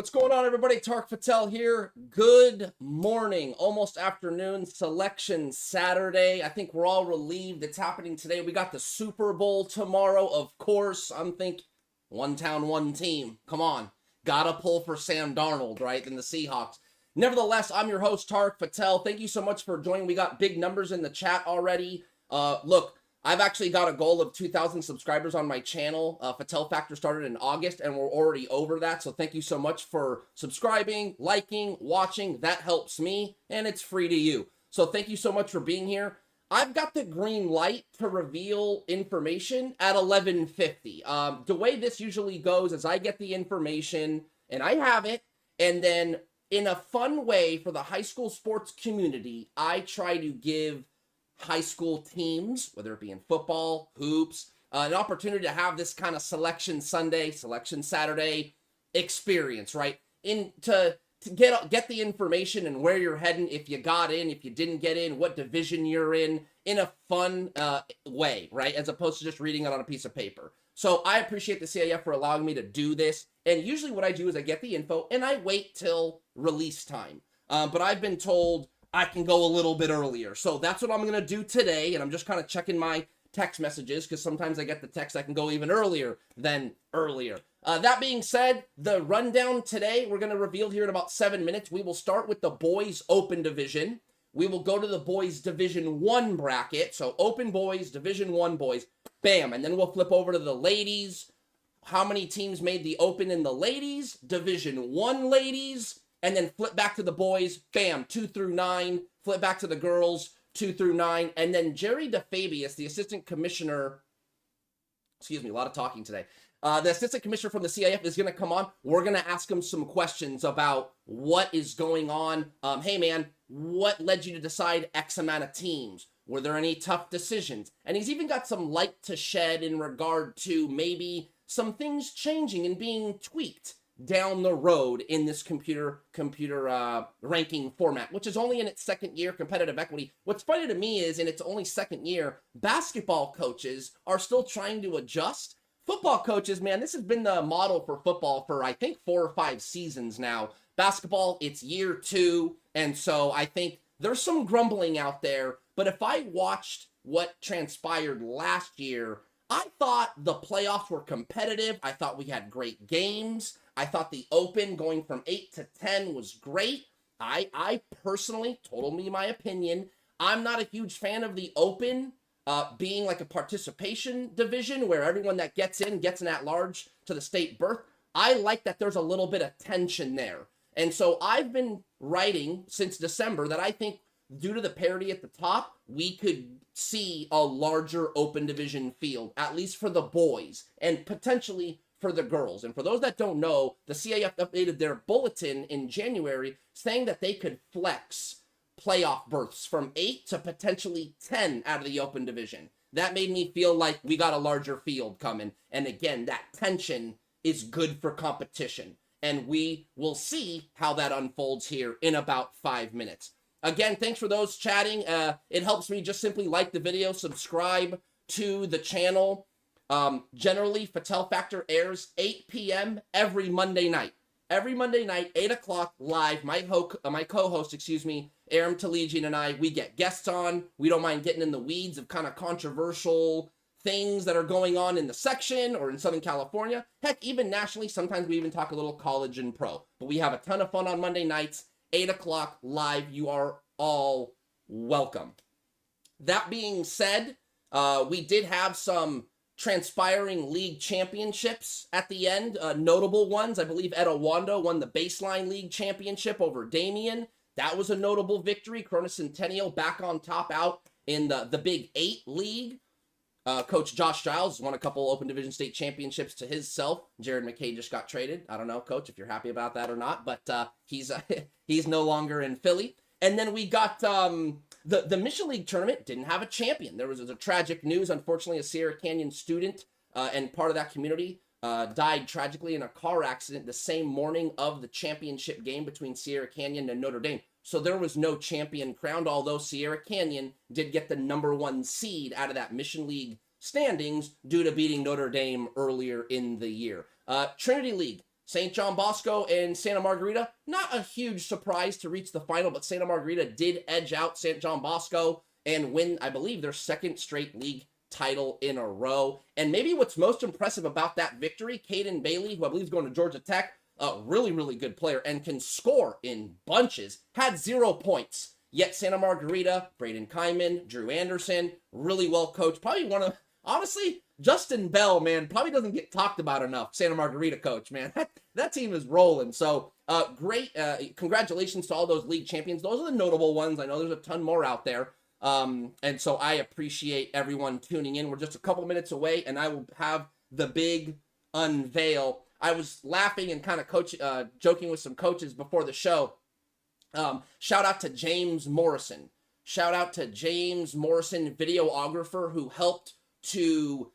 What's going on, everybody? Tarek Fattal here. Good morning, almost afternoon, selection Saturday. I think we're all relieved it's happening today. We got the Super Bowl tomorrow, of course. I'm thinking one town, one team. Come on. Gotta pull for Sam Darnold, right? And the Seahawks. Nevertheless, I'm your host, Tarek Fattal. Thank you so much for joining. We got big numbers in the chat already. Look, I've actually got a goal of 2,000 subscribers on my channel. Fattal Factor started in August, and we're already over that. So thank you so much for subscribing, liking, watching. That helps me, and it's free to you. So thank you so much for being here. I've got the green light to reveal information at 11:50. The way this usually goes is I get the information, and I have it, and then in a fun way for the high school sports community, I try to give high school teams, whether it be in football, hoops, an opportunity to have this kind of selection Sunday, selection Saturday experience, right? To get the information and where you're heading, if you got in, if you didn't get in, what division you're in a fun way, right? As opposed to just reading it on a piece of paper. So I appreciate the CIF for allowing me to do this. And usually what I do is I get the info and I wait till release time. But I've been told I can go a little bit earlier. So that's what I'm going to do today. And I'm just kind of checking my text messages because sometimes I get the text I can go even earlier than earlier. That being said, the rundown today, we're going to reveal here in about 7 minutes. We will start with the boys open division. We will go to the boys Division 1 bracket. So open boys, Division 1 boys, bam. And then we'll flip over to the ladies. How many teams made the open in the ladies? Division 1 ladies. And then flip back to the boys, bam, 2 through 9. Flip back to the girls, 2 through 9. And then Jerry DeFabius, the assistant commissioner, excuse me, a lot of talking today. The assistant commissioner from the CIF is going to come on. We're going to ask him some questions about what is going on. Hey, man, what led you to decide X amount of teams? Were there any tough decisions? And he's even got some light to shed in regard to maybe some things changing and being tweaked down the road in this computer ranking format, which is only in its second year, competitive equity. What's funny to me is in its only second year, basketball coaches are still trying to adjust. Football coaches, man, this has been the model for football for, I think, 4 or 5 seasons now. Basketball, it's year 2, and so I think there's some grumbling out there. But if I watched what transpired last year, I thought the playoffs were competitive. I thought we had great games. I thought the open going from 8 to 10 was great. I personally, told me my opinion, I'm not a huge fan of the open being like a participation division where everyone that gets in gets an at-large to the state berth. I like that there's a little bit of tension there. And so I've been writing since December that I think due to the parity at the top, we could see a larger open division field, at least for the boys, and potentially for the girls. And for those that don't know, the CIF updated their bulletin in January saying that they could flex playoff berths from 8 to potentially 10 out of the open division. That made me feel like we got a larger field coming. And again, that tension is good for competition. And we will see how that unfolds here in about 5 minutes. Again, thanks for those chatting. It helps me just simply like the video, subscribe to the channel. Generally, Fattal Factor airs 8 p.m. every Monday night. Every Monday night, 8 o'clock live. My co-host, Aram Talegian and I, we get guests on. We don't mind getting in the weeds of kind of controversial things that are going on in the section or in Southern California. Heck, even nationally, sometimes we even talk a little college and pro. But we have a ton of fun on Monday nights, 8 o'clock live. You are all welcome. That being said, we did have some transpiring league championships at the end, notable ones. I believe Etowando won the baseline league championship over Damien. That was a notable victory. Corona Centennial back on top out in the Big 8 league. Coach Josh Giles won a couple Open Division State championships to his self. Jared McKay just got traded. I don't know, Coach, if you're happy about that or not, but he's no longer in Philly. And then we got the Mission League tournament didn't have a champion. There was a tragic news. Unfortunately, a Sierra Canyon student and part of that community died tragically in a car accident the same morning of the championship game between Sierra Canyon and Notre Dame. So there was no champion crowned, although Sierra Canyon did get the #1 seed out of that Mission League standings due to beating Notre Dame earlier in the year. Trinity League St. John Bosco and Santa Margarita, not a huge surprise to reach the final, but Santa Margarita did edge out St. John Bosco and win, I believe, their second straight league title in a row. And maybe what's most impressive about that victory, Caden Bailey, who I believe is going to Georgia Tech, a really, really good player and can score in bunches, had 0 points. Yet Santa Margarita, Braden Kyman, Drew Anderson, really well coached. Probably one of, honestly, Justin Bell, man, probably doesn't get talked about enough. Santa Margarita coach, man. That team is rolling. So great. Congratulations to all those league champions. Those are the notable ones. I know there's a ton more out there. And so I appreciate everyone tuning in. We're just a couple minutes away, and I will have the big unveil. I was laughing and kind of joking with some coaches before the show. Shout out to James Morrison. Shout out to James Morrison, videographer, who helped to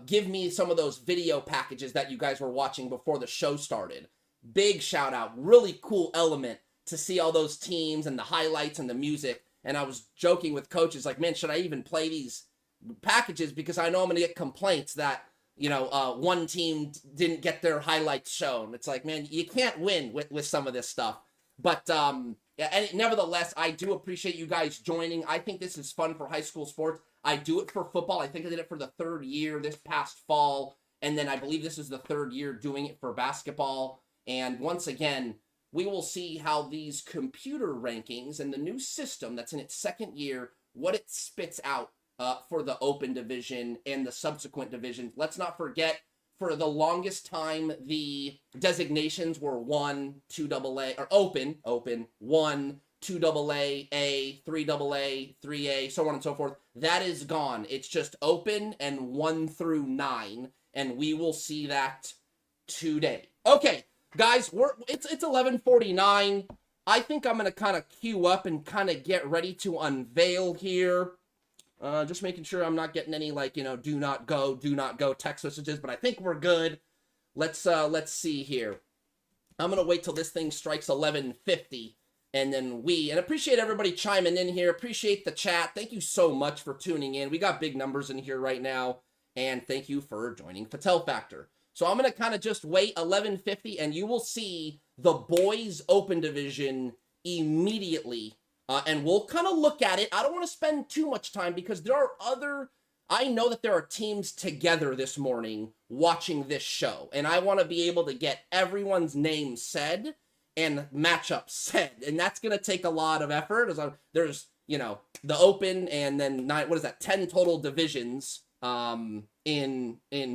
give me some of those video packages that you guys were watching before the show started. Big shout out. Really cool element to see all those teams and the highlights and the music. And I was joking with coaches like, man, should I even play these packages? Because I know I'm going to get complaints that, you know, one team didn't get their highlights shown. It's like, man, you can't win with some of this stuff. But yeah, and nevertheless, I do appreciate you guys joining. I think this is fun for high school sports. I do it for football. I think I did it for the 3rd year this past fall. And then I believe this is the 3rd year doing it for basketball. And once again, we will see how these computer rankings and the new system that's in its 2nd year, what it spits out for the open division and the subsequent divisions. Let's not forget, for the longest time, the designations were 1, 2 AA, or open, 1, 2 AA, 3 AA, 3A, so on and so forth. That is gone. It's just open and 1 through 9, and we will see that today. Okay, guys, it's 11:49. I think I'm gonna kind of queue up and kind of get ready to unveil here. Just making sure I'm not getting any, like, you know, do not go text messages, but I think we're good. Let's see here. I'm going to wait till this thing strikes 11:50, and then and appreciate everybody chiming in here. Appreciate the chat. Thank you so much for tuning in. We got big numbers in here right now, and thank you for joining Fattal Factor. So I'm going to kind of just wait 11:50, and you will see the boys open division immediately. And we'll kind of look at it. I don't want to spend too much time because I know that there are teams together this morning watching this show. And I want to be able to get everyone's name said and matchups said. And that's going to take a lot of effort. There's, you know, the open and then 10 total divisions in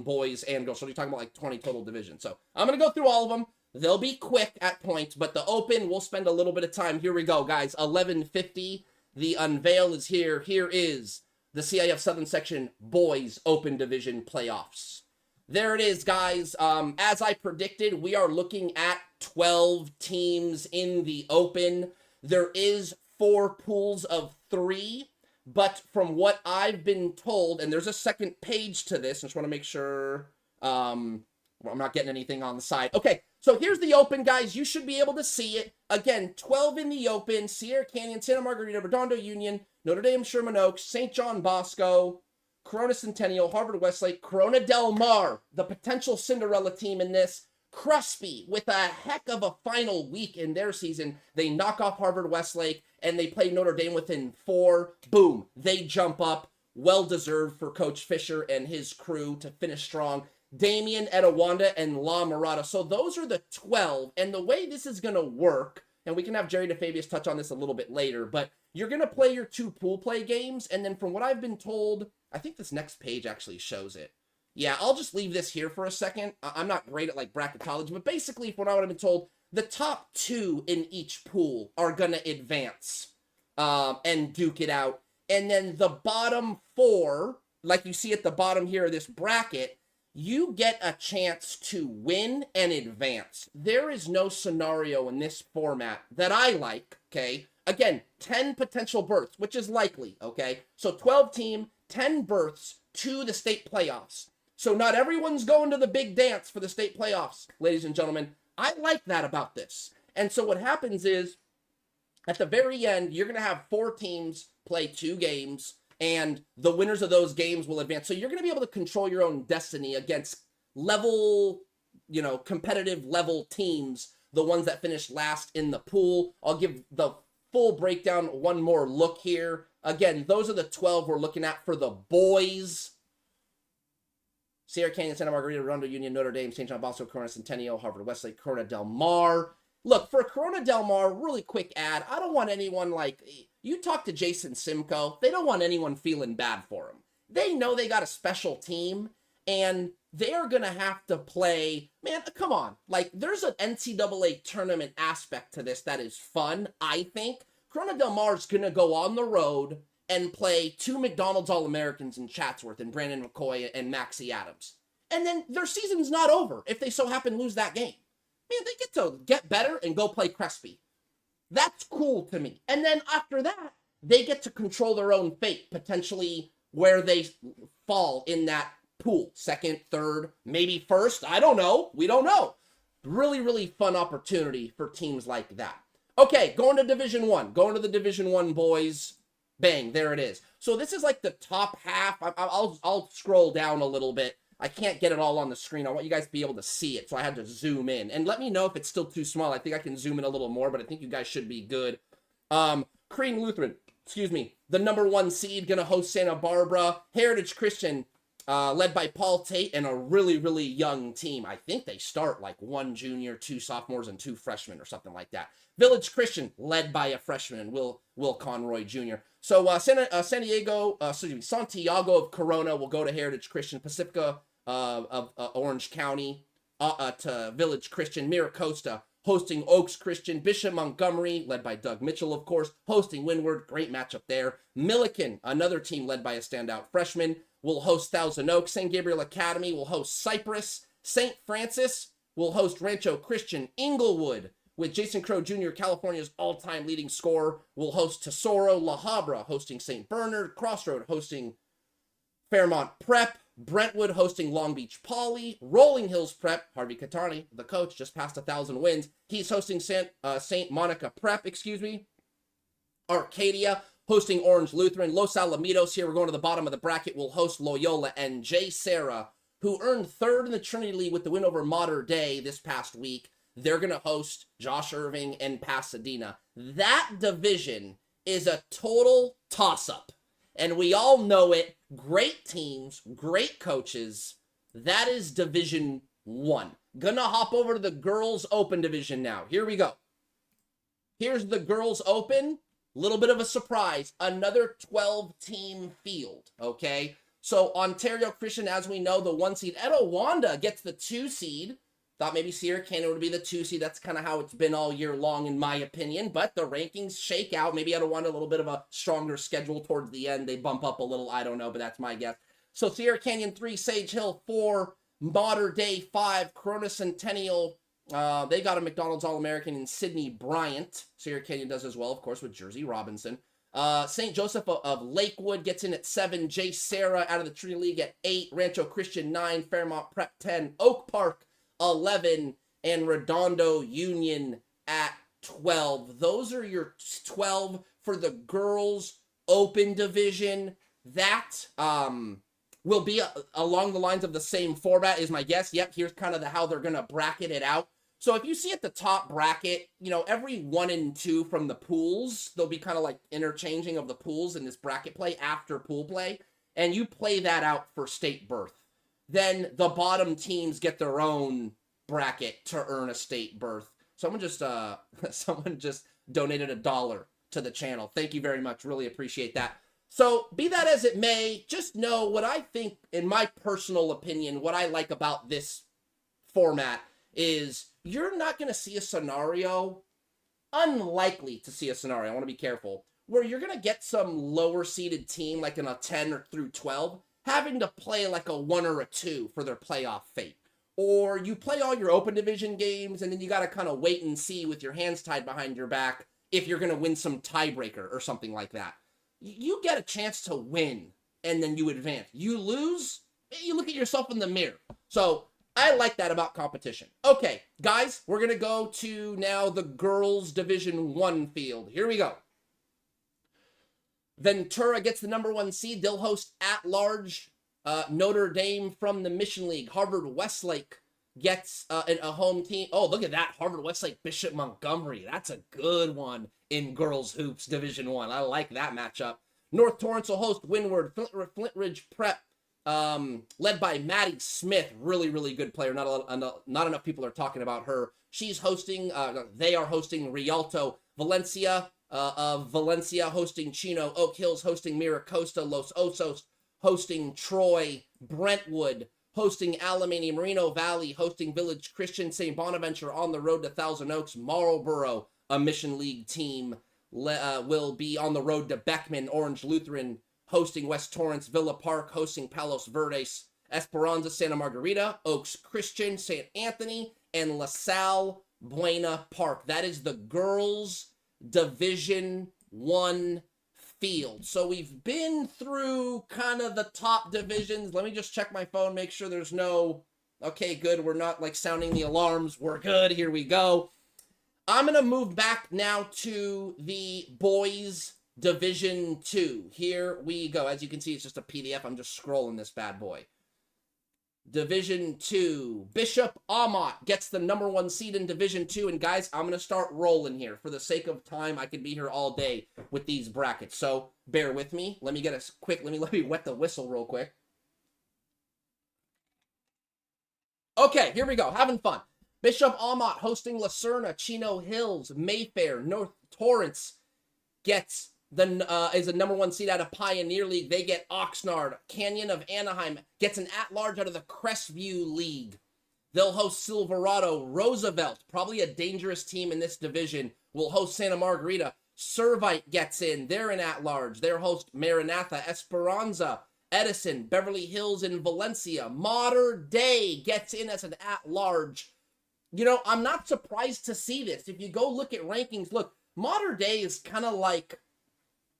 boys and girls. So you're talking about like 20 total divisions. So I'm going to go through all of them. They'll be quick at points, but the open, we'll spend a little bit of time. Here we go, guys. 11:50. The unveil is here. Here is the CIF Southern Section Boys Open Division Playoffs. There it is, guys. As I predicted, we are looking at 12 teams in the open. There is 4 pools of 3, but from what I've been told, and there's a second page to this, I just want to make sure I'm not getting anything on the side. Okay. So here's the open, guys. You should be able to see it. Again, 12 in the open. Sierra Canyon, Santa Margarita, Redondo Union, Notre Dame, Sherman Oaks, St. John Bosco, Corona Centennial, Harvard Westlake, Corona Del Mar, the potential Cinderella team in this. Crespi, with a heck of a final week in their season. They knock off Harvard Westlake, and they play Notre Dame within 4. Boom. They jump up. Well-deserved for Coach Fisher and his crew to finish strong. Damien, Etowanda, and La Mirada. So those are the 12. And the way this is going to work, and we can have Jerry DeFabius touch on this a little bit later, but you're going to play your 2 pool play games. And then from what I've been told, I think this next page actually shows it. Yeah, I'll just leave this here for a second. I'm not great at like bracketology, but basically from what I've been told, the top 2 in each pool are going to advance and duke it out. And then the bottom 4, like you see at the bottom here of this bracket, you get a chance to win and advance. There is no scenario in this format that I like, okay? Again, 10 potential berths, which is likely, okay? So 12 team, 10 berths to the state playoffs. So not everyone's going to the big dance for the state playoffs, ladies and gentlemen. I like that about this. And so what happens is, at the very end, you're going to have 4 teams play 2 games, and the winners of those games will advance. So you're going to be able to control your own destiny against level competitive level teams, the ones that finished last in the pool. I'll give the full breakdown one more look here. Again, those are the 12 we're looking at for the boys. Sierra Canyon, Santa Margarita, Redondo Union, Notre Dame, St. John Bosco, Corona Centennial, Harvard Westlake, Corona Del Mar. Look, for Corona Del Mar, really quick ad, I don't want anyone you talk to Jason Simcoe, they don't want anyone feeling bad for him. They know they got a special team, and they're going to have to play, man, come on. There's an NCAA tournament aspect to this that is fun, I think. Corona Del Mar is going to go on the road and play 2 McDonald's All-Americans in Chatsworth and Brandon McCoy and Maxie Adams. And then their season's not over if they so happen to lose that game. Man, they get to get better and go play Crespi. That's cool to me. And then after that, they get to control their own fate, potentially where they fall in that pool. Second, third, maybe first. I don't know. We don't know. Really, really fun opportunity for teams like that. Okay, going to Division 1. Going to the Division 1 boys. Bang, there it is. So this is like the top half. I'll scroll down a little bit. I can't get it all on the screen. I want you guys to be able to see it, so I had to zoom in. And let me know if it's still too small. I think I can zoom in a little more, but I think you guys should be good. Crean Lutheran, the number 1 seed, going to host Santa Barbara. Heritage Christian, led by Paul Tate, and a really, really young team. I think they start 1 junior, 2 sophomores, and 2 freshmen or something like that. Village Christian, led by a freshman, Will Conroy Jr. So Santiago of Corona will go to Heritage Christian. Pacifica of Orange County to Village Christian. Miracosta hosting Oaks Christian. Bishop Montgomery, led by Doug Mitchell, of course, hosting Windward. Great matchup there. Milliken, another team led by a standout freshman, will host Thousand Oaks. St. Gabriel Academy will host Cypress. St. Francis will host Rancho Christian. Inglewood, with Jason Crow Jr., California's all-time leading scorer, will host Tesoro. La Habra hosting St. Bernard. Crossroad hosting Fairmont Prep. Brentwood hosting Long Beach Poly. Rolling Hills Prep, Harvey Catani, the coach, just passed 1,000 wins. He's hosting St. Monica Prep, Arcadia hosting Orange Lutheran. Los Alamitos, here we're going to the bottom of the bracket, will host Loyola. And Jay Serra, who earned 3rd in the Trinity League with the win over Mater Dei this past week, they're going to host Josh Irving and Pasadena. That division is a total toss-up. And we all know it. Great teams, great coaches. That is Division 1. Gonna hop over to the Girls Open Division now. Here we go. Here's the Girls Open. Little bit of a surprise. Another 12-team field, okay? So Ontario Christian, as we know, the 1 seed. Etiwanda gets the 2 seed. Thought maybe Sierra Canyon would be the 2 seed. That's kind of how it's been all year long, in my opinion. But the rankings shake out. Maybe Etiwanda a little bit of a stronger schedule towards the end. They bump up a little. I don't know, but that's my guess. So Sierra Canyon 3, Sage Hill 4, Mater Dei 5, Corona Centennial. They got a McDonald's All-American in Sydney Bryant. Sierra Canyon does as well, of course, with Jersey Robinson. St. Joseph of Lakewood gets in at 7. Jay Serra out of the Trinity League at 8. Rancho Christian 9. Fairmont Prep 10. Oak Park 11, and Redondo Union at 12. Those are your 12 for the Girls Open Division. That will be along the lines of the same format, is my guess. Yep, here's kind of how they're going to bracket it out. So if you see at the top bracket, every 1 and 2 from the pools, they'll be kind of like interchanging of the pools in this bracket play after pool play, and you play that out for state berth. Then the bottom teams get their own bracket to earn a state berth. Someone just donated $1 to the channel. Thank you very much. Really appreciate that. So be that as it may, just know what I think, in my personal opinion, what I like about this format is you're not going to see a scenario, unlikely to see a scenario, I want to be careful, where you're going to get some lower seeded team like in a 10 or through 12 having to play like a 1 or a 2 for their playoff fate. Or you play all your open division games and then you got to kind of wait and see with your hands tied behind your back if you're going to win some tiebreaker or something like that. You get a chance to win and then you advance. You lose, you look at yourself in the mirror. So I like that about competition. Okay, guys, we're going to go to now the girls Division 1 field. Here we go. Ventura gets the number 1 seed. They'll host at-large Notre Dame from the Mission League. Harvard Westlake gets a home team. Oh, look at that. Harvard Westlake Bishop Montgomery. That's a good one in girls hoops Division 1. I like that matchup. North Torrance will host Windward. Flint Ridge Prep, led by Maddie Smith. Really, really good player. Not enough people are talking about her. She's hosting, they are hosting Rialto. Valencia hosting Chino. Oak Hills hosting Miracosta. Los Osos hosting Troy. Brentwood hosting Alamany. Moreno Valley hosting Village Christian. St. Bonaventure on the road to Thousand Oaks. Marlboro, a Mission League team, will be on the road to Beckman. Orange Lutheran hosting West Torrance. Villa Park hosting Palos Verdes. Esperanza, Santa Margarita. Oaks Christian, St. Anthony, and LaSalle Buena Park. That is the girls' Division 1 field. So we've been through kind of the top divisions. Let me just check my phone, make sure there's no... Okay, good. We're not like sounding the alarms. We're good. Here we go. I'm going to move back now to the boys' Division 2. Here we go. As you can see, it's just a PDF. I'm just scrolling this bad boy. Division 2. Bishop Amat gets the #1 seed in Division 2. And guys, I'm going to start rolling here. For the sake of time, I could be here all day with these brackets. So bear with me. Let me get a quick, let me wet the whistle real quick. Okay, here we go. Having fun. Bishop Amat hosting Lacerna. Chino Hills, Mayfair, North Torrance gets is a #1 seed out of Pioneer League. They get Oxnard. Canyon of Anaheim gets an at-large out of the Crestview League. They'll host Silverado. Roosevelt, probably a dangerous team in this division, will host Santa Margarita. Servite gets in. They're an at-large. Their host Maranatha. Esperanza, Edison, Beverly Hills, and Valencia. Mater Dei gets in as an at-large. You know, I'm not surprised to see this. If you go look at rankings, look, Mater Dei is kind of like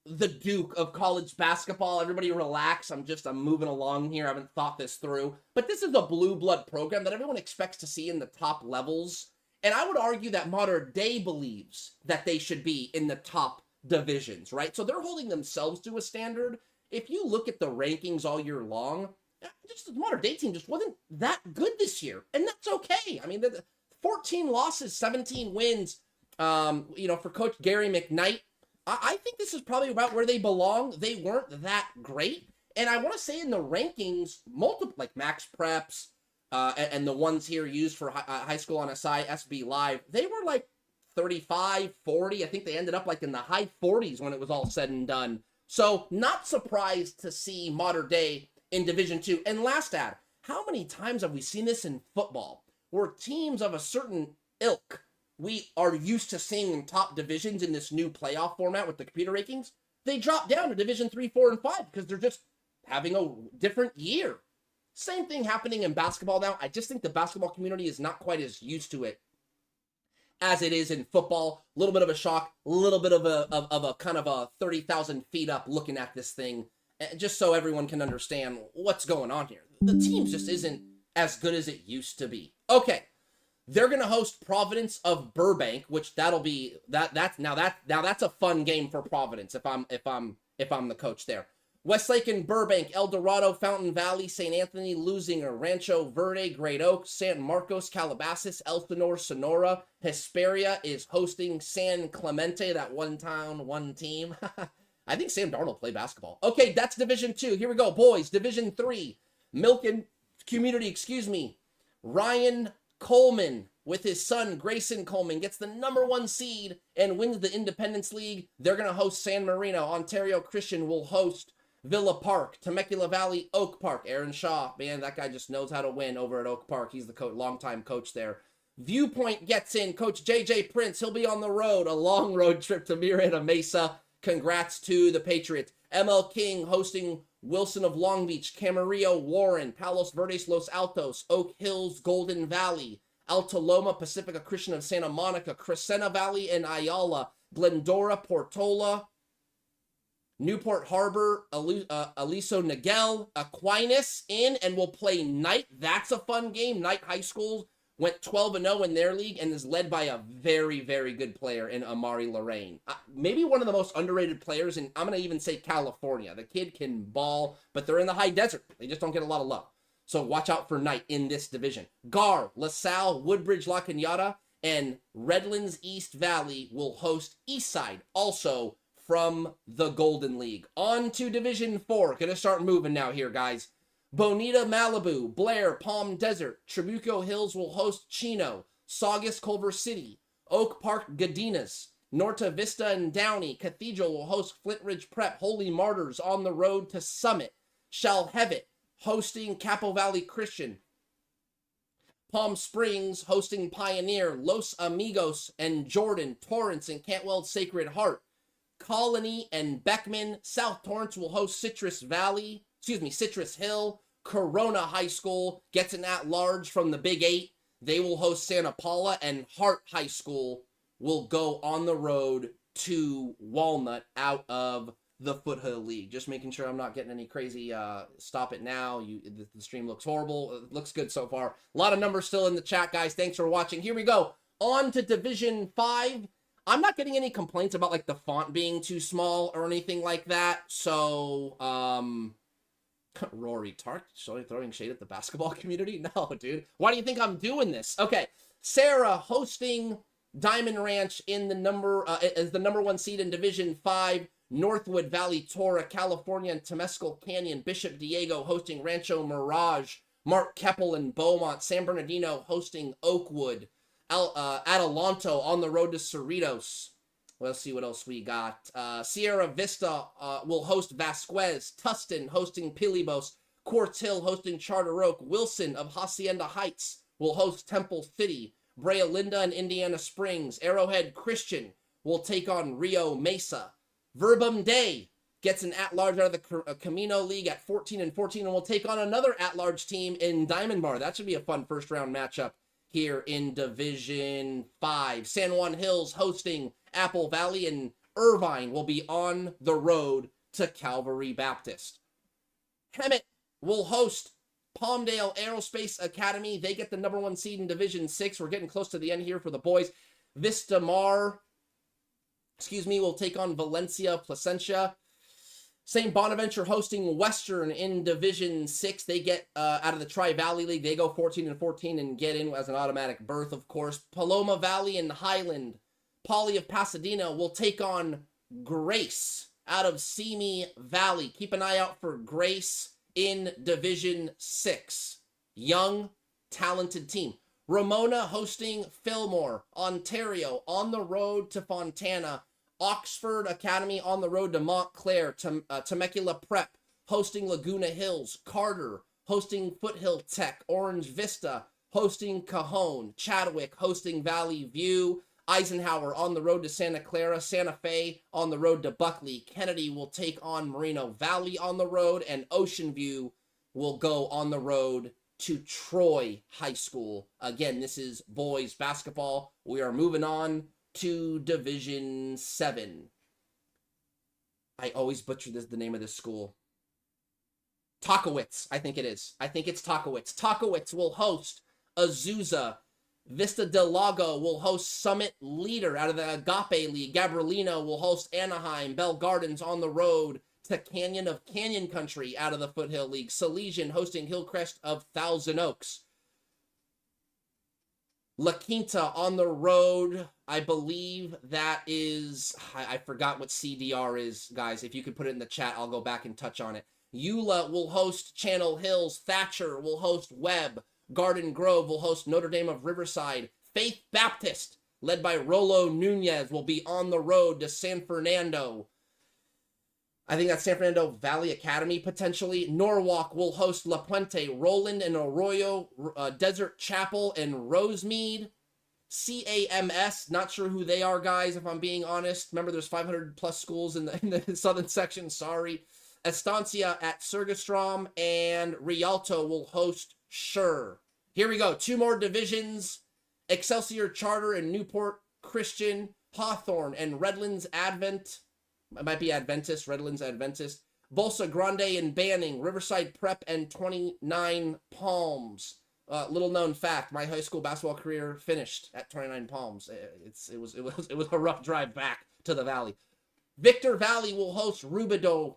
the Duke of college basketball. Everybody relax. I'm moving along here. I haven't thought this through. But this is a blue blood program that everyone expects to see in the top levels. And I would argue that Mater Dei believes that they should be in the top divisions, right? So they're holding themselves to a standard. If you look at the rankings all year long, just the Mater Dei team just wasn't that good this year. And that's okay. I mean, the 14 losses, 17 wins, for Coach Gary McKnight. I think this is probably about where they belong. They weren't that great. And I want to say in the rankings, multiple, like Max Preps, and the ones here used for high school on SI, SB Live, they were like 35, 40. I think they ended up like in the high 40s when it was all said and done. So not surprised to see Mater Dei in Division 2. And last ad, how many times have we seen this in football where teams of a certain ilk we are used to seeing in top divisions in this new playoff format with the computer rankings, they drop down to Division 3, 4, and 5 because they're just having a different year. Same thing happening in basketball now. I just think the basketball community is not quite as used to it as it is in football. A little bit of a shock, a little bit of a kind of a 30,000 feet up looking at this thing, just so everyone can understand what's going on here. The team just isn't as good as it used to be. Okay. They're going to host Providence of Burbank, which that'll be that's a fun game for Providence if I'm the coach there. Westlake and Burbank, El Dorado, Fountain Valley, St. Anthony, Lusinger, Rancho Verde, Great Oaks, San Marcos, Calabasas, Elsinore, Sonora. Hesperia is hosting San Clemente, that one town, one team. I think Sam Darnold played basketball. Okay, that's Division 2. Here we go, boys. Division 3. Milken Community, Ryan Coleman with his son Grayson Coleman gets the #1 seed and wins the Independence League. They're going to host San Marino. Ontario Christian will host Villa Park. Temecula Valley, Oak Park. Aaron Shaw, man, that guy just knows how to win over at Oak Park. He's the longtime coach there. Viewpoint gets in. Coach JJ Prince, he'll be on the road. A long road trip to Murrieta Mesa. Congrats to the Patriots. ML King hosting Wilson of Long Beach, Camarillo, Warren, Palos Verdes, Los Altos, Oak Hills, Golden Valley, Alta Loma, Pacifica Christian of Santa Monica, Crescenta Valley, and Ayala, Glendora, Portola, Newport Harbor, Aliso Niguel, Aquinas in, and will play Knight. That's a fun game. Knight High School went 12-0 in their league and is led by a very, very good player in Amari Lorraine. Maybe one of the most underrated players I'm going to even say California. The kid can ball, but they're in the high desert. They just don't get a lot of love. So watch out for Knight in this division. Gar, LaSalle, Woodbridge, La Cañada, and Redlands East Valley will host Eastside, also from the Golden League. On to Division 4. Gonna start moving now here, guys. Bonita, Malibu, Blair, Palm Desert, Trabuco Hills will host Chino, Saugus, Culver City, Oak Park, Gadinas, Norta Vista and Downey. Cathedral will host Flint Ridge Prep, Holy Martyrs on the road to Summit, Shalhevet hosting Capo Valley Christian, Palm Springs hosting Pioneer, Los Amigos and Jordan, Torrance and Cantwell Sacred Heart, Colony and Beckman. South Torrance will host Citrus Hill. Corona High School gets an at-large from the Big 8. They will host Santa Paula, and Hart High School will go on the road to Walnut out of the Foothill League. Just making sure I'm not getting any crazy, stop it now. The stream looks horrible. It looks good so far. A lot of numbers still in the chat, guys. Thanks for watching. Here we go. On to Division 5. I'm not getting any complaints about, like, the font being too small or anything like that. So, Rory Tark throwing shade at the basketball community? No, dude. Why do you think I'm doing this? Okay. Sarah hosting Diamond Ranch in the as the number 1 seed in Division 5. Northwood Valley, Tora, California, and Temescal Canyon. Bishop Diego hosting Rancho Mirage. Mark Keppel and Beaumont. San Bernardino hosting Oakwood. Adelanto on the road to Cerritos. Let's see what else we got. Sierra Vista will host Vasquez. Tustin hosting Pilibos. Quartz Hill hosting Charter Oak. Wilson of Hacienda Heights will host Temple City. Brea Linda and Indiana Springs. Arrowhead Christian will take on Rio Mesa. Verbum Day gets an at-large out of the Camino League at 14-14 and will take on another at-large team in Diamond Bar. That should be a fun first-round matchup here in Division 5. San Juan Hills hosting Apple Valley, and Irvine will be on the road to Calvary Baptist. Hemet will host Palmdale Aerospace Academy. They get the number 1 seed in Division 6. We're getting close to the end here for the boys. Vista Mar, will take on Valencia Placentia. St. Bonaventure hosting Western in Division 6. They get out of the Tri-Valley League. They go 14-14 and get in as an automatic berth, of course. Paloma Valley and Highland. Poly of Pasadena will take on Grace out of Simi Valley. Keep an eye out for Grace in Division 6. Young, talented team. Ramona hosting Fillmore. Ontario on the road to Fontana. Oxford Academy on the road to Montclair. Temecula Prep hosting Laguna Hills. Carter hosting Foothill Tech. Orange Vista hosting Cajon. Chadwick hosting Valley View. Eisenhower on the road to Santa Clara. Santa Fe on the road to Buckley. Kennedy will take on Moreno Valley on the road. And Ocean View will go on the road to Troy High School. Again, this is boys basketball. We are moving on to Division 7. I always butcher the name of this school. Takowitz, I think it is. I think it's Takowitz. Takowitz will host Azusa. Vista del Lago will host Summit Leader out of the Agape League. Gabrielino will host Anaheim. Bell Gardens on the road to Canyon of Canyon Country out of the Foothill League. Salesian hosting Hillcrest of Thousand Oaks. La Quinta on the road. I believe that is, I forgot what CDR is, guys. If you could put it in the chat, I'll go back and touch on it. Eula will host Channel Hills. Thatcher will host Webb. Garden Grove will host Notre Dame of Riverside. Faith Baptist, led by Rolo Nunez, will be on the road to San Fernando. I think that's San Fernando Valley Academy, potentially. Norwalk will host La Puente. Roland and Arroyo, Desert Chapel, and Rosemead. CAMS, not sure who they are, guys, if I'm being honest. Remember, there's 500 plus schools in the southern section, sorry. Estancia at Sergestrom, and Rialto will host Sure. Here we go. 2 more divisions. Excelsior Charter and Newport Christian. Hawthorne and Redlands Advent. It might be Adventist, Redlands Adventist. Bolsa Grande and Banning. Riverside Prep and 29 Palms. Little known fact, my high school basketball career finished at 29 Palms. It was a rough drive back to the valley. Victor Valley will host Rubidoux.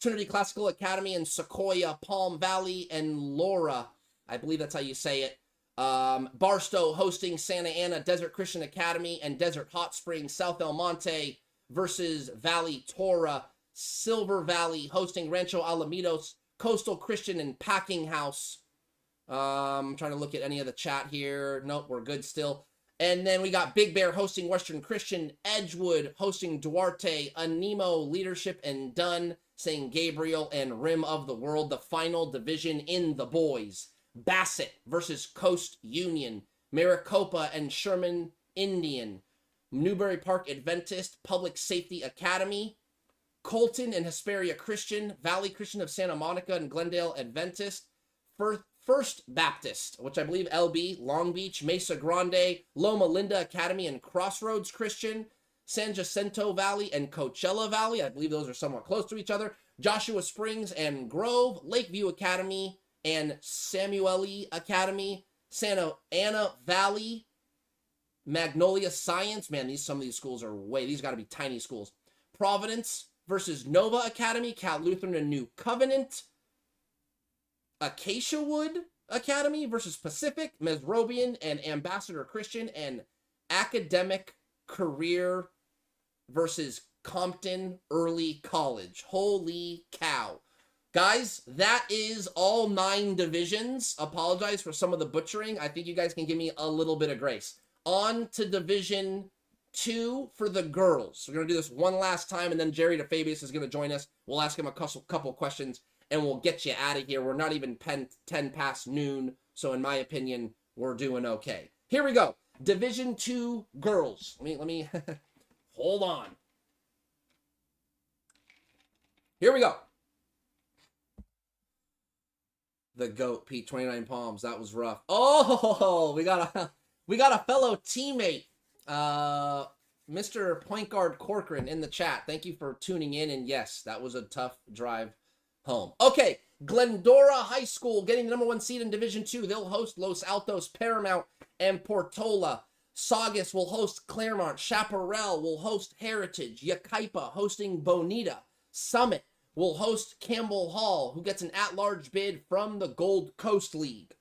Trinity Classical Academy in Sequoia, Palm Valley, and Laura. I believe that's how you say it. Barstow hosting Santa Ana Desert Christian Academy and Desert Hot Springs, South El Monte versus Valley Torah. Silver Valley hosting Rancho Alamitos, Coastal Christian and Packing House. I'm trying to look at any of the chat here. Nope, we're good still. And then we got Big Bear hosting Western Christian, Edgewood hosting Duarte, Anemo Leadership and Dunn, St. Gabriel and Rim of the World, the final division in the boys. Bassett versus Coast Union, Maricopa and Sherman Indian, Newbury Park Adventist Public Safety Academy, Colton and Hesperia Christian, Valley Christian of Santa Monica and Glendale Adventist, First Baptist, which I believe LB, Long Beach, Mesa Grande, Loma Linda Academy and Crossroads Christian, San Jacinto Valley and Coachella Valley, I believe those are somewhat close to each other, Joshua Springs and Grove, Lakeview Academy and Samueli Academy, Santa Ana Valley, Magnolia Science, man, some of these schools are these got to be tiny schools, Providence versus Nova Academy, Cal Lutheran and New Covenant, Acacia Wood Academy versus Pacific, Mesrobian and Ambassador Christian, and Academic Career versus Compton Early College. Holy cow. Guys, that is all 9 divisions. Apologize for some of the butchering. I think you guys can give me a little bit of grace. On to Division 2 for the girls. We're going to do this one last time, and then Jerry DeFabius is going to join us. We'll ask him a couple questions, and we'll get you out of here. We're not even 10 past noon, so in my opinion, we're doing okay. Here we go. Division 2 girls. Let me hold on. Here we go. The GOAT, Pete, 29 Palms. That was rough. Oh, we got a fellow teammate, Mr. Point Guard Corcoran in the chat. Thank you for tuning in, and yes, that was a tough drive home. Okay, Glendora High School getting the #1 seed in Division 2. They'll host Los Altos, Paramount, and Portola. Saugus will host Claremont. Chaparral will host Heritage. Yucaipa hosting Bonita. Summit will host Campbell Hall, who gets an at-large bid from the Gold Coast League.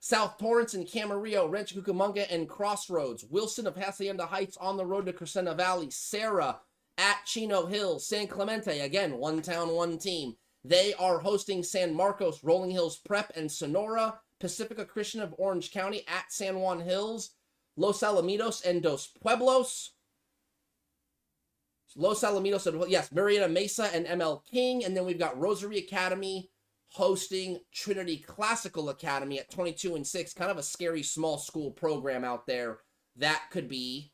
South Torrance and Camarillo, Rancho Cucamonga, and Crossroads. Wilson of Hacienda Heights on the road to Crescenta Valley. Sarah at Chino Hills. San Clemente, again, one town, one team. They are hosting San Marcos, Rolling Hills Prep, and Sonora. Pacifica Christian of Orange County at San Juan Hills. Los Alamitos and Dos Pueblos. Los Alamitos, and yes, Marietta Mesa and ML King. And then we've got Rosary Academy hosting Trinity Classical Academy at 22-6. Kind of a scary small school program out there. That could be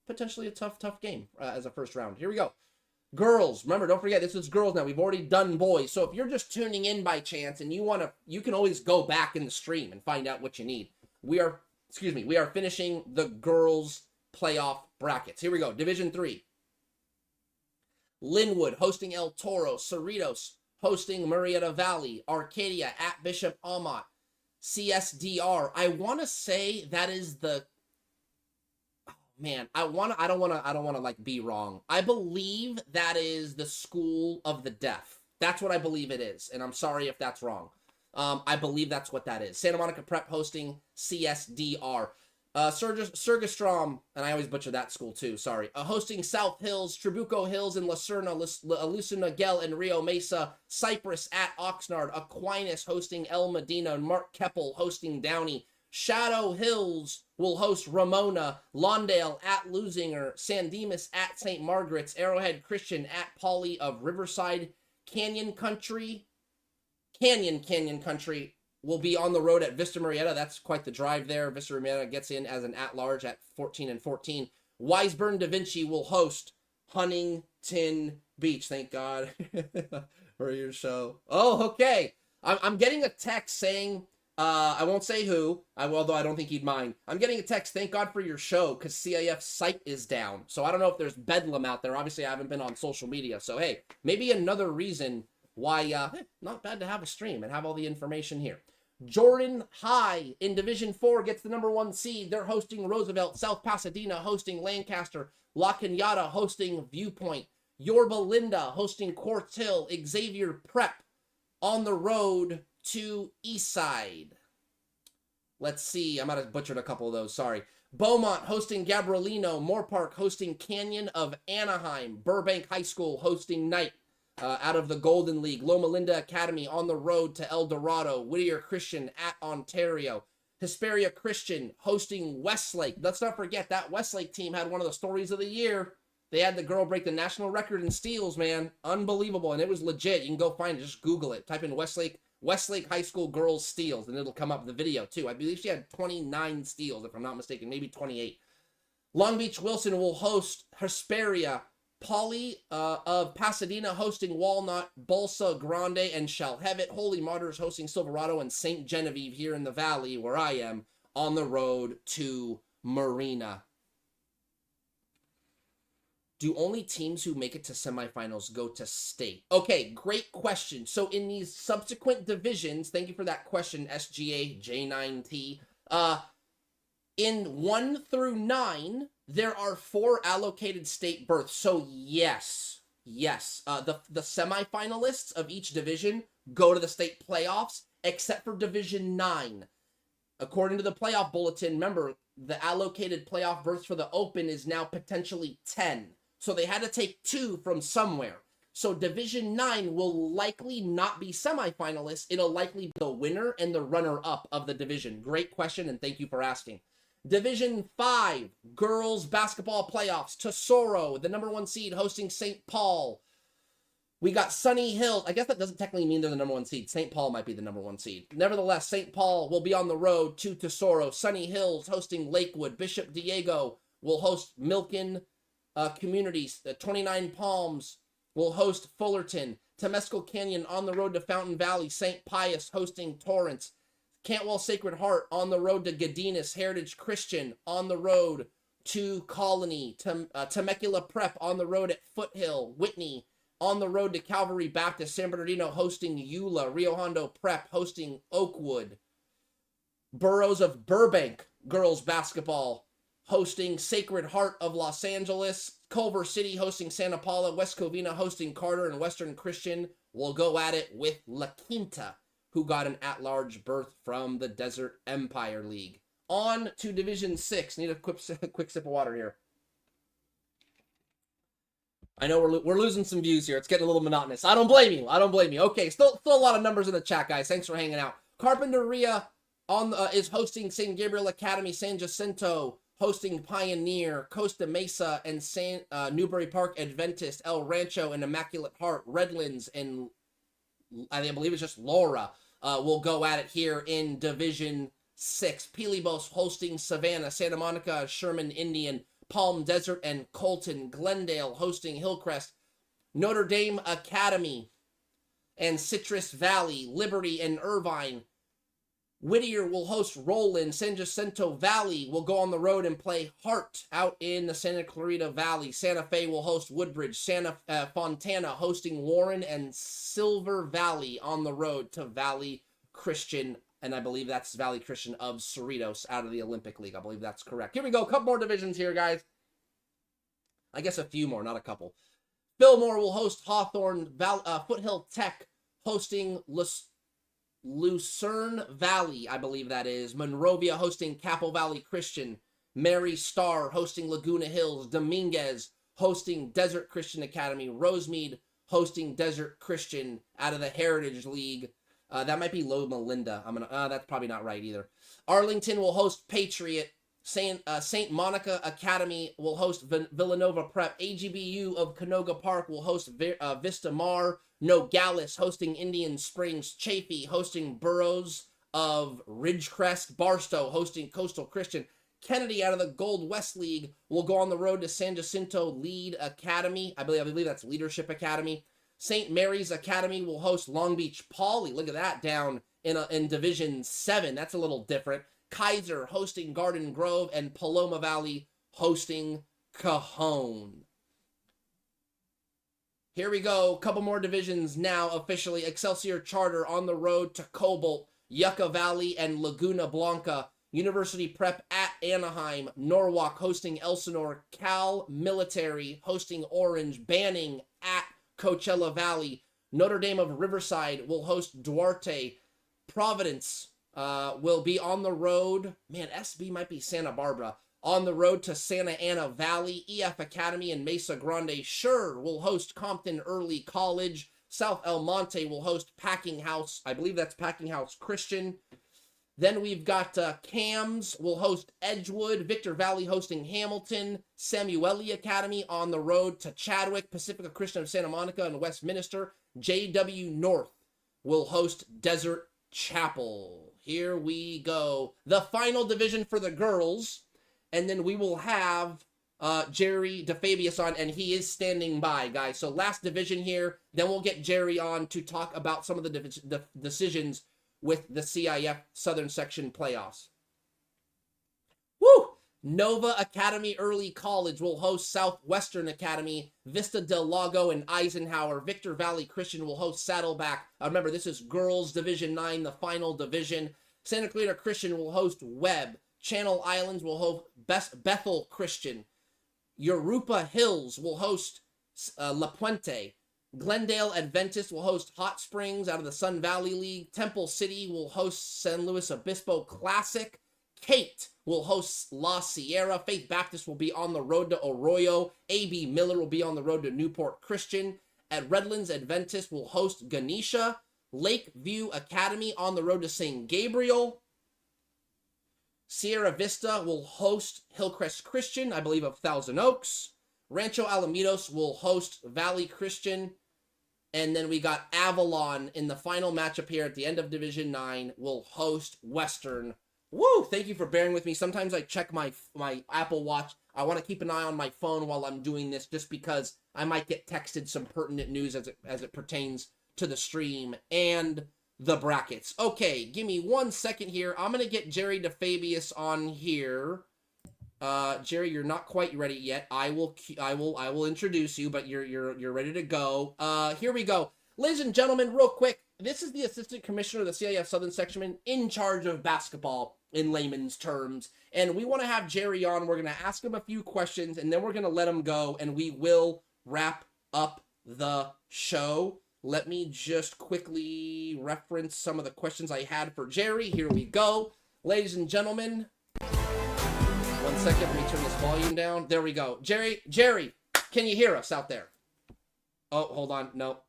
potentially a tough game as a first round. Here we go. Girls, remember, don't forget, this is girls now. We've already done boys. So if you're just tuning in by chance and you can always go back in the stream and find out what you need. We are finishing the girls playoff brackets. Here we go. Division 3. Linwood hosting El Toro. Cerritos hosting Murrieta Valley. Arcadia at Bishop Amat. CSDR. I want to say that is the... Man, I don't want to like be wrong. I believe that is the School of the Deaf. That's what I believe it is, and I'm sorry if that's wrong. I believe that's what that is. Santa Monica Prep hosting CSDR. Sergestrom, and I always butcher that school too, sorry. Hosting South Hills, Trabuco Hills, and La Serna, Lucinaguel, and Rio Mesa. Cypress at Oxnard. Aquinas hosting El Medina, and Mark Keppel hosting Downey. Shadow Hills will host Ramona. Lawndale at Lusinger. San Dimas at St. Margaret's. Arrowhead Christian at Pauley of Riverside. Canyon Country will be on the road at Vista Marietta. That's quite the drive there. Vista Marietta gets in as an at-large at 14-14. Wiseburn Da Vinci will host Huntington Beach. Thank God for your show. Oh, okay. I'm getting a text saying... I won't say who, although I don't think he'd mind. I'm getting a text, thank God for your show, because CIF site is down. So I don't know if there's bedlam out there. Obviously, I haven't been on social media. So, hey, maybe another reason why, not bad to have a stream and have all the information here. Jordan High in Division 4 gets the #1 seed. They're hosting Roosevelt. South Pasadena hosting Lancaster. La Cañada hosting Viewpoint. Yorba Linda hosting Quartz Hill. Xavier Prep on the road to Eastside. Let's see. I might have butchered a couple of those. Sorry. Beaumont hosting Gabrielino. Moorpark hosting Canyon of Anaheim. Burbank High School hosting Knight out of the Golden League. Loma Linda Academy on the road to El Dorado. Whittier Christian at Ontario. Hesperia Christian hosting Westlake. Let's not forget that Westlake team had one of the stories of the year. They had the girl break the national record in steals, man. Unbelievable. And it was legit. You can go find it. Just Google it. Type in Westlake High School girls steals, and it'll come up the video too. I believe she had 29 steals, if I'm not mistaken, maybe 28. Long Beach Wilson will host Hesperia. Poly of Pasadena hosting Walnut, Bolsa Grande, and Shalhevet. Holy Martyrs hosting Silverado, and St. Genevieve here in the Valley, where I am, on the road to Marina. Do only teams who make it to semifinals go to state? Okay, great question. So in these subsequent divisions, thank you for that question, SGA J9T. In 1 through 9, there are 4 allocated state berths. So yes. The semifinalists of each division go to the state playoffs, except for Division 9. According to the playoff bulletin, remember, the allocated playoff berths for the Open is now potentially 10. So they had to take 2 from somewhere. So Division 9 will likely not be semifinalists. It'll likely be the winner and the runner-up of the division. Great question, and thank you for asking. Division 5, girls basketball playoffs. Tesoro, the number 1 seed, hosting St. Paul. We got Sunny Hill. I guess that doesn't technically mean they're the number 1 seed. St. Paul might be the number 1 seed. Nevertheless, St. Paul will be on the road to Tesoro. Sunny Hills hosting Lakewood. Bishop Diego will host Milken Communities. 29 Palms will host Fullerton. Temescal Canyon on the road to Fountain Valley. St. Pius hosting Torrance. Cantwell Sacred Heart on the road to Gadinas. Heritage Christian on the road to Colony. Temecula Prep on the road at Foothill. Whitney on the road to Calvary Baptist. San Bernardino hosting Eula. Rio Hondo Prep hosting Oakwood. Boroughs of Burbank girls basketball hosting Sacred Heart of Los Angeles. Culver City hosting Santa Paula. West Covina hosting Carter, and Western Christian will go at it with La Quinta, who got an at-large berth from the Desert Empire League. On to Division 6. Need a quick sip of water here. I know we're losing some views here. It's getting a little monotonous. I don't blame you. Okay, still a lot of numbers in the chat, guys. Thanks for hanging out. Carpinteria is hosting San Gabriel Academy. San Jacinto hosting Pioneer. Costa Mesa and Newbury Park Adventist. El Rancho and Immaculate Heart. Redlands and I believe it's just Laura will go at it here in Division 6. Pilibos hosting Savannah. Santa Monica, Sherman Indian. Palm Desert and Colton. Glendale hosting Hillcrest. Notre Dame Academy and Citrus Valley. Liberty and Irvine. Whittier will host Roland. San Jacinto Valley will go on the road and play Hart out in the Santa Clarita Valley. Santa Fe will host Woodbridge. Fontana hosting Warren, and Silver Valley on the road to Valley Christian, and I believe that's Valley Christian of Cerritos out of the Olympic League. I believe that's correct. Here we go. A couple more divisions here, guys. I guess a few more, not a couple. Fillmore will host Hawthorne. Foothill Tech hosting Lucerne Valley, I believe that is. Monrovia hosting Capel Valley Christian. Mary Starr hosting Laguna Hills. Dominguez hosting Desert Christian Academy. Rosemead hosting Desert Christian out of the Heritage League. That might be Loma Linda. That's probably not right either. Arlington will host Patriot. Saint Monica Academy will host Villanova Prep. AGBU of Canoga Park will host Vista Mar. Nogales hosting Indian Springs. Chaffee hosting Burroughs of Ridgecrest. Barstow hosting Coastal Christian. Kennedy out of the Gold West League will go on the road to San Jacinto Lead Academy. I believe that's Leadership Academy. St. Mary's Academy will host Long Beach Poly. Look at that down in Division 7. That's a little different. Kaiser hosting Garden Grove, and Paloma Valley hosting Cajon. Here we go. A couple more divisions now officially. Excelsior Charter on the road to Cobalt. Yucca Valley and Laguna Blanca. University Prep at Anaheim. Norwalk hosting Elsinore. Cal Military hosting Orange. Banning at Coachella Valley. Notre Dame of Riverside will host Duarte. Providence will be on the road. Man, SB might be Santa Barbara. On the road to Santa Ana Valley. EF Academy in Mesa Grande. Sure will host Compton Early College. South El Monte will host Packing House. I believe that's Packing House Christian. Then we've got Cams will host Edgewood. Victor Valley hosting Hamilton. Samueli Academy on the road to Chadwick. Pacifica Christian of Santa Monica and Westminster. JW North will host Desert Chapel. Here we go. The final division for the girls. And then we will have Jerry DeFabius on, and he is standing by, guys. So last division here. Then we'll get Jerry on to talk about some of the decisions with the CIF Southern Section playoffs. Woo! Nova Academy Early College will host Southwestern Academy. Vista del Lago and Eisenhower. Victor Valley Christian will host Saddleback. Remember, this is Girls Division 9, the final division. Santa Clarita Christian will host Webb. Channel Islands will host Bethel Christian. Yorupa Hills will host La Puente. Glendale Adventist will host Hot Springs out of the Sun Valley League. Temple City will host San Luis Obispo Classic. Kate will host La Sierra. Faith Baptist will be on the road to Arroyo. A.B. Miller will be on the road to Newport Christian. At Redlands, Adventist will host Ganesha. Lakeview Academy on the road to St. Gabriel. Sierra Vista will host Hillcrest Christian, I believe of Thousand Oaks. Rancho Alamitos will host Valley Christian. And then we got Avalon in the final matchup here at the end of Division 9 will host Western. Woo! Thank you for bearing with me. Sometimes I check my Apple Watch. I want to keep an eye on my phone while I'm doing this just because I might get texted some pertinent news as it pertains to the stream and the brackets. Okay, give me 1 second here. I'm going to get Jerry DeFabius on here. Jerry, you're not quite ready yet. I will introduce you, but you're ready to go. Here we go. Ladies and gentlemen, real quick, this is the Assistant Commissioner of the CIF Southern Section in charge of basketball in layman's terms. And we want to have Jerry on. We're going to ask him a few questions, and then we're going to let him go, and we will wrap up the show. Let me just quickly reference some of the questions I had for Jerry. Here we go. Ladies and gentlemen, 1 second, let me turn this volume down. There we go. Jerry, can you hear us out there? Oh, hold on. No.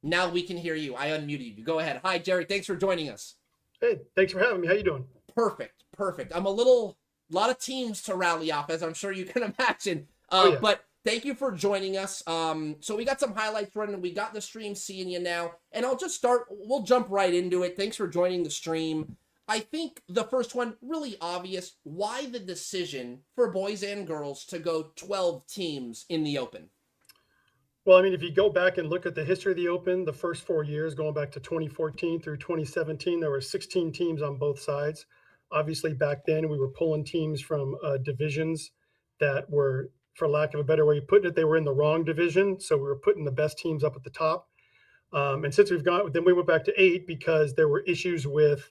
Now we can hear you. I unmuted you. Go ahead. Hi, Jerry. Thanks for joining us. Hey, thanks for having me. How you doing? Perfect. I'm a lot of teams to rally off, as I'm sure you can imagine. Yeah. But thank you for joining us. So we got some highlights running. We got the stream seeing you now. And I'll just start. We'll jump right into it. Thanks for joining the stream. I think the first one, really obvious. Why the decision for boys and girls to go 12 teams in the Open? Well, I mean, if you go back and look at the history of the Open, the first 4 years, going back to 2014 through 2017, there were 16 teams on both sides. Obviously, back then, we were pulling teams from divisions that were, for lack of a better way of putting it, they were in the wrong division. So we were putting the best teams up at the top. And since then we went back to 8 because there were issues with,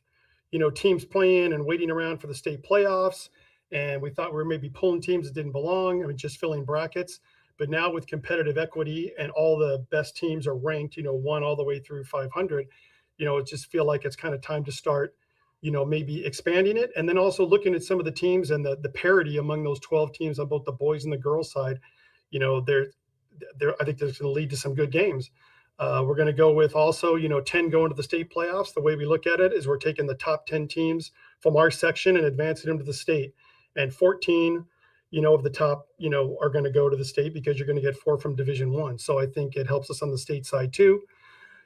teams playing and waiting around for the state playoffs. And we thought we were maybe pulling teams that didn't belong. I mean, just filling brackets. But now with competitive equity and all the best teams are ranked, 1 all the way through 500, it just feel like it's kind of time to start, maybe expanding it. And then also looking at some of the teams and the parity among those 12 teams on both the boys and the girls side, I think that's going to lead to some good games. We're going to go with also, 10 going to the state playoffs. The way we look at it is we're taking the top 10 teams from our section and advancing them to the state. And 14, of the top, are going to go to the state because you're going to get 4 from Division 1. So I think it helps us on the state side too.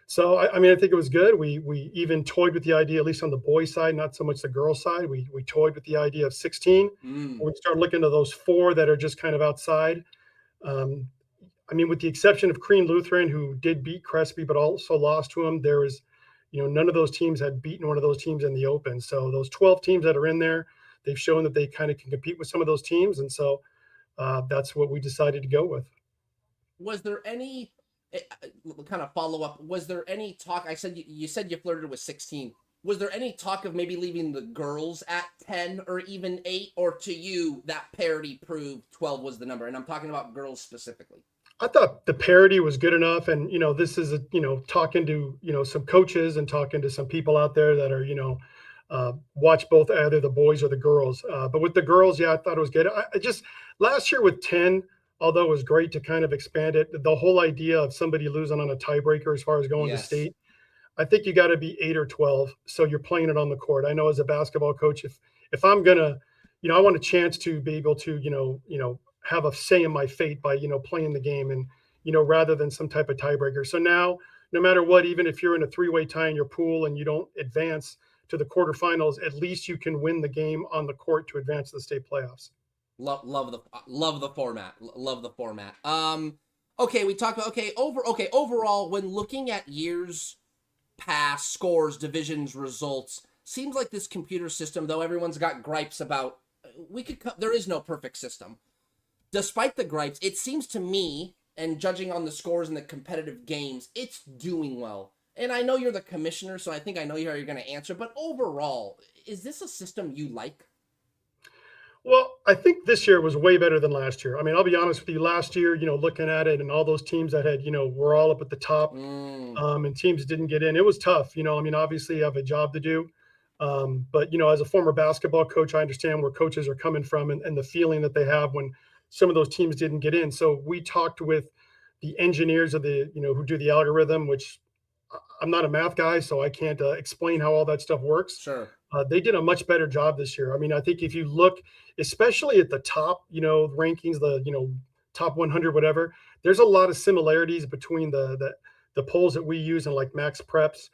So, I think it was good. We even toyed with the idea, at least on the boys side, not so much the girls side. We toyed with the idea of 16. We start looking at those 4 that are just kind of outside. With the exception of Crean Lutheran, who did beat Crespi, but also lost to him, there was, none of those teams had beaten one of those teams in the Open. So those 12 teams that are in there, they've shown that they kind of can compete with some of those teams. And so that's what we decided to go with. Was there any kind of follow up? Was there any talk? I said you said you flirted with 16. Was there any talk of maybe leaving the girls at 10 or even 8, or to you that parity proved 12 was the number? And I'm talking about girls specifically. I thought the parody was good enough. And, this is, talking to, some coaches and talking to some people out there that are, watch both either the boys or the girls. But with the girls, yeah, I thought it was good. I just, last year with 10, although it was great to kind of expand it, the whole idea of somebody losing on a tiebreaker as far as going to Yes. state, I think you got to be 8 or 12. So you're playing it on the court. I know as a basketball coach, if I'm gonna, I want a chance to be able to, have a say in my fate by, playing the game and, rather than some type of tiebreaker. So now, no matter what, even if you're in a three-way tie in your pool and you don't advance to the quarterfinals, at least you can win the game on the court to advance to the state playoffs. Love the format. Love the format. Okay, we talked about overall when looking at years past, scores, divisions, results, seems like this computer system, though everyone's got gripes about, there is no perfect system. Despite the gripes, it seems to me, and judging on the scores in the competitive games, it's doing well. And I know you're the commissioner, so I think I know how you're going to answer, but overall, is this a system you like? Well, I think this year was way better than last year. I mean, I'll be honest with you. Last year, looking at it and all those teams that had, were all up at the top, Mm, and teams didn't get in. It was tough. I mean, obviously, you have a job to do. But, as a former basketball coach, I understand where coaches are coming from and the feeling that they have when some of those teams didn't get in. So we talked with the engineers of the, who do the algorithm, which I'm not a math guy, so I can't explain how all that stuff works. sure. They did a much better job this year. I mean, I think if you look, especially at the top, rankings, the top 100, whatever, there's a lot of similarities between the polls that we use and like Max Preps.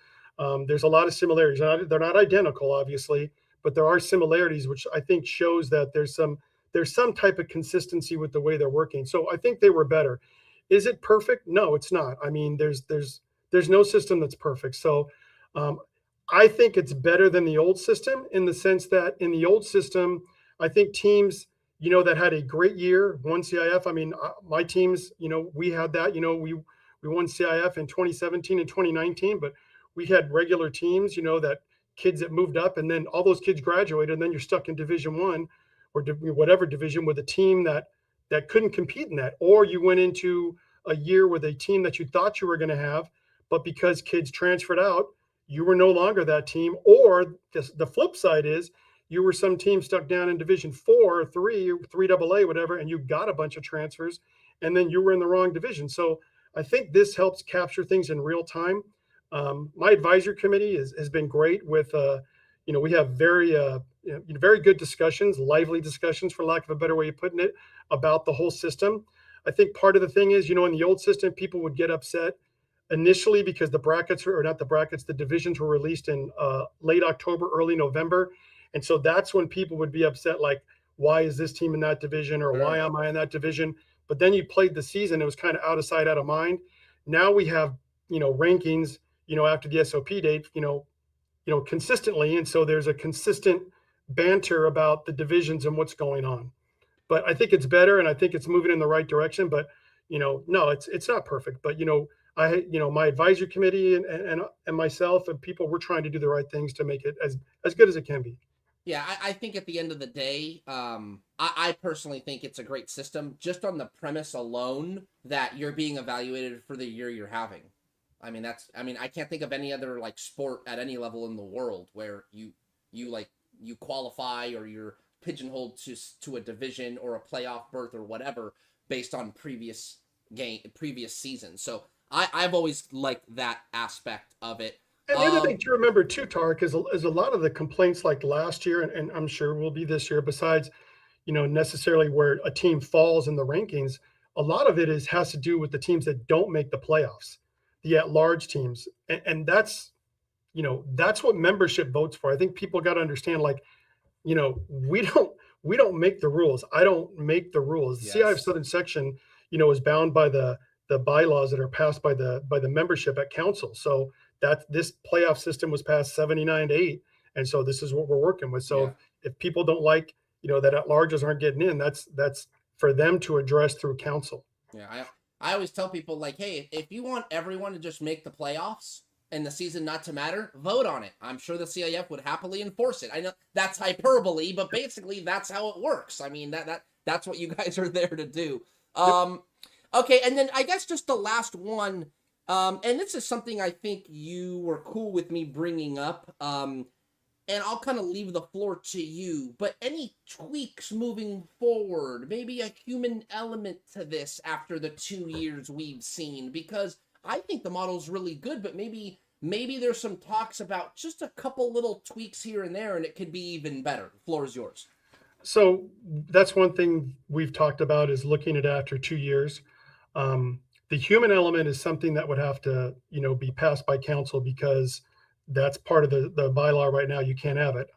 There's a lot of similarities. They're not identical, obviously, but there are similarities, which I think shows that there's some type of consistency with the way they're working. So I think they were better. Is it perfect? No, it's not. I mean, there's no system that's perfect. So um, I think it's better than the old system in the sense that in the old system, I think teams, that had a great year won CIF. I mean, my teams, we had that. We won CIF in 2017 and 2019, but we had regular teams, that kids that moved up, and then all those kids graduated, and then you're stuck in Division One or whatever division with a team that couldn't compete in that, or you went into a year with a team that you thought you were going to have, but because kids transferred out, you were no longer that team. Or the flip side is you were some team stuck down in Division 4 or 3, 3 AA, whatever, and you got a bunch of transfers, and then you were in the wrong division. So I think this helps capture things in real time. My advisory committee has been great with, we have very good discussions, lively discussions, for lack of a better way of putting it, about the whole system. I think part of the thing is, in the old system, people would get upset initially because the brackets, or not the brackets, the divisions were released in late October, early November. And so that's when people would be upset, like, why is this team in that division, or why Sure. am I in that division? But then you played the season, it was kind of out of sight, out of mind. Now we have, rankings, after the SOP date, consistently. And so there's a consistent banter about the divisions and what's going on. But I think it's better, and I think it's moving in the right direction. But no, it's not perfect. But my advisory committee and myself and people, we're trying to do the right things to make it as good as it can be. Yeah, I think at the end of the day, I personally think it's a great system just on the premise alone that you're being evaluated for the year you're having. I can't think of any other like sport at any level in the world where you qualify or you're pigeonholed to a division or a playoff berth or whatever based on previous season. So I've always liked that aspect of it. And the other thing to remember too, Tarek, is a lot of the complaints like last year, and I'm sure will be this year, besides, necessarily where a team falls in the rankings, a lot of it has to do with the teams that don't make the playoffs, the at-large teams. And that's what membership votes for. I think people got to understand, like, we don't make the rules. I don't make the rules. The CIF Yes. Southern Section, is bound by the bylaws that are passed by the membership at council. So that this playoff system was passed 79-8, and so this is what we're working with. So Yeah. if people don't like, that at larges aren't getting in, that's for them to address through council. Yeah, I always tell people like, hey, if you want everyone to just make the playoffs and the season not to matter, vote on it. I'm sure the CIF would happily enforce it. I know that's hyperbole, but basically that's how it works. I mean that's what you guys are there to do. Yep. Okay, and then I guess just the last one, and this is something I think you were cool with me bringing up, and I'll kind of leave the floor to you, but any tweaks moving forward, maybe a human element to this after the 2 years we've seen, because I think the model's really good, but maybe there's some talks about just a couple little tweaks here and there, and it could be even better. The floor is yours. So that's one thing we've talked about is looking at after 2 years. The human element is something that would have to, be passed by council because that's part of the bylaw right now. You can't have it.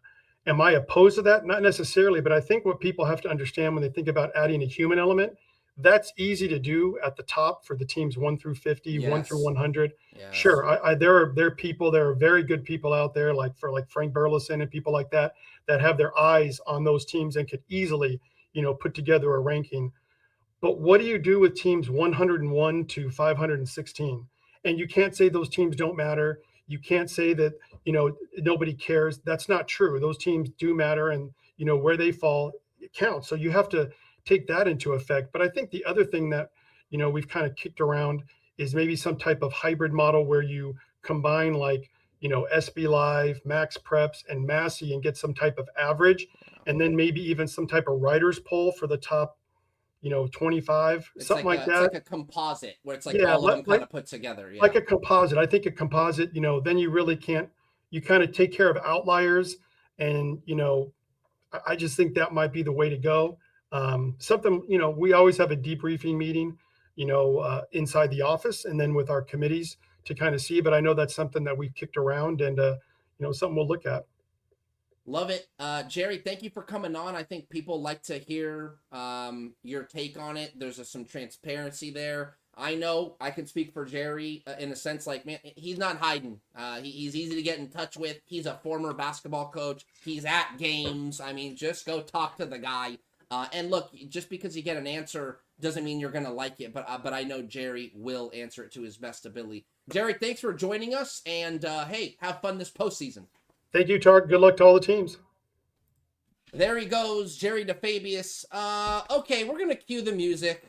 Am I opposed to that? Not necessarily, but I think what people have to understand when they think about adding a human element, that's easy to do at the top for the teams 1 through 50, 1 through Yes. 100. Yes. Sure, there are very good people out there like Frank Burleson and people like that have their eyes on those teams and could easily, put together a ranking. But what do you do with teams 101 to 516? And you can't say those teams don't matter. You can't say that, nobody cares. That's not true. Those teams do matter, and where they fall it counts. So you have to take that into effect. But I think the other thing that, we've kind of kicked around is maybe some type of hybrid model where you combine like, SB Live, Max Preps, and Massey and get some type of average, and then maybe even some type of writers poll for the top 25, It's something like It's that. like a composite where it's like Yeah, all of them kind of put together. Yeah. like a composite. I think a composite, then you really can't, you kind of take care of outliers. And, I just think that might be the way to go. Something, we always have a debriefing meeting, inside the office and then with our committees to kind of see. But I know that's something that we've kicked around and, something we'll look at. Love it. Jerry, thank you for coming on. I think people like to hear your take on it. There's some transparency there. I know I can speak for Jerry in a sense, like, man, he's not hiding. He's easy to get in touch with. He's a former basketball coach. He's at games. I mean, just go talk to the guy. And look, just because you get an answer doesn't mean you're going to like it, but I know Jerry will answer it to his best ability. Jerry, thanks for joining us, and hey, have fun this postseason. Thank you, Tarek. Good luck to all the teams. There he goes, Jerry DeFabius. Okay, we're going to cue the music.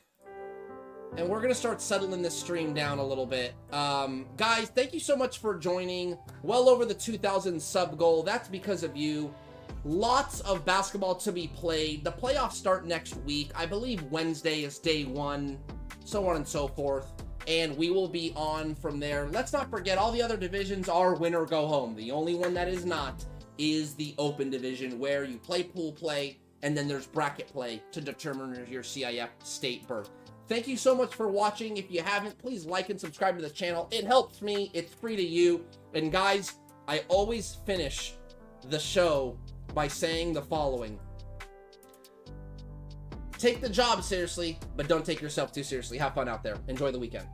And we're going to start settling this stream down a little bit. Guys, thank you so much for joining. Well over the 2,000 sub goal. That's because of you. Lots of basketball to be played. The playoffs start next week. I believe Wednesday is day 1, so on and so forth. And we will be on from there. Let's not forget, all the other divisions are win or go home. The only one that is not is the open division, where you play pool play, and then there's bracket play to determine your CIF state berth. Thank you so much for watching. If you haven't, please like and subscribe to the channel. It helps me. It's free to you. And guys, I always finish the show by saying the following. Take the job seriously, but don't take yourself too seriously. Have fun out there. Enjoy the weekend.